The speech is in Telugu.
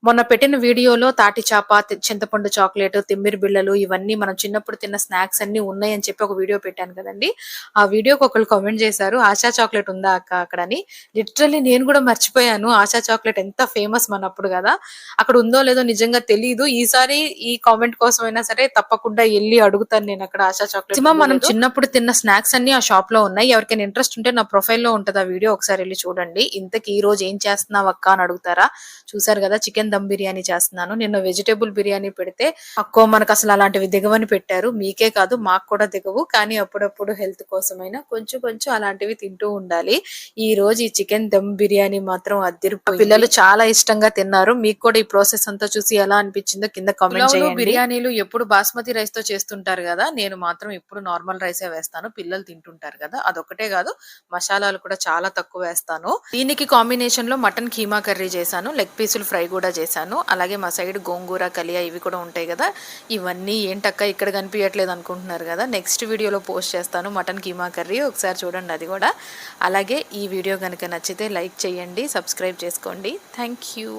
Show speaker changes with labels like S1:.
S1: మొన్న పెట్టిన వీడియోలో తాటి చాప, చింతపండు చాక్లెట్, తిమ్మిరి బిళ్ళలు ఇవన్నీ మనం చిన్నప్పుడు తిన్న స్నాక్స్ అన్నీ ఉన్నాయని చెప్పి ఒక వీడియో పెట్టాను కదండీ! ఆ వీడియోకి ఒకళ్ళు కామెంట్ చేశారు. "ఆశా చాక్లెట్ ఉందా అక్క అక్కడ" అని. లిటరల్లీ నేను కూడా మర్చిపోయాను. ఆశా చాక్లెట్ ఎంత ఫేమస్ మనప్పుడు గదా! అక్కడ ఉందో లేదో నిజంగా తెలీదు. ఈసారి ఈ కామెంట్ కోసమైనా సరే తప్పకుండా ఎళ్లి అడుగుతాను నేనక్కడ ఆశా చాక్లెట్ మాక్సిమం మనం చిన్నప్పుడు తిన్న స్నాక్స్ అన్నీ ఆ షాప్‌లో ఉన్నాయి. ఎవరికైనా ఇంట్రెస్ట్ ఉంటే నా ప్రొఫైల్‌లో ఉంటది ఆ వీడియో ఒకసారి ఎళ్లి చూడండి. ఇంతకీ ఈ రోజు ఏం చేస్తున్నావు అక్క అని అడుగుతారా? చూసారు గదా! చికెన్ దమ్ బిర్యానీ చేస్తున్నాను. నిన్న వెజిటబుల్ బిర్యానీ పెడితే అక్కో మనకసలు అలాంటివి దిగవని పెట్టారు. మీకే కాదు మాకు కూడా దిగవు. కానీ అప్పుడప్పుడు హెల్త్ కోసమైనా కొంచెం కొంచెం అలాంటివి తింటూ ఉండాలి. ఈ చికెన్ దమ్ బిర్యానీ మాత్రం అద్దిరిపోయింది. పిల్లలు చాలా ఇష్టంగా తిన్నారు. మీకు కూడా ఈ ప్రాసెస్ అంతా చూసి ఎలా అనిపించిందో కింద కామెంట్ చేయండి. బిర్యానీలు ఎప్పుడు బాస్మతి రైస్ తో చేస్తుంటారు గదా! నేను మాత్రం ఎప్పుడు నార్మల్ రైసే వేస్తాను. పిల్లలు తింటుంటారు గదా! అదొక్కటే గాదు మసాలాలు కూడా చాలా తక్కువ వేస్తాను. దీనికి కాంబినేషన్ లో మటన్ కీమా కర్రీ చేశాను. లెగ్ పీసులు ఫ్రై కూడా చేశాను. అలాగే మా సైడ్ గోంగూర, కలియా ఇవి కూడా ఉంటాయి గదా! ఇవన్నీ ఏంటక్క ఇక్కడ కనిపియట్లేదు అనుకుంటున్నారు గదా! నెక్స్ట్ వీడియోలో పోస్ట్ చేస్తాను మటన్ కీమా కర్రీ. ఒకసారి చూడండి అది కూడా. అలాగే ఈ వీడియో గనుక నచ్చితే లైక్ చేయండి, సబ్స్క్రైబ్ చేసుకోండి. Thank you.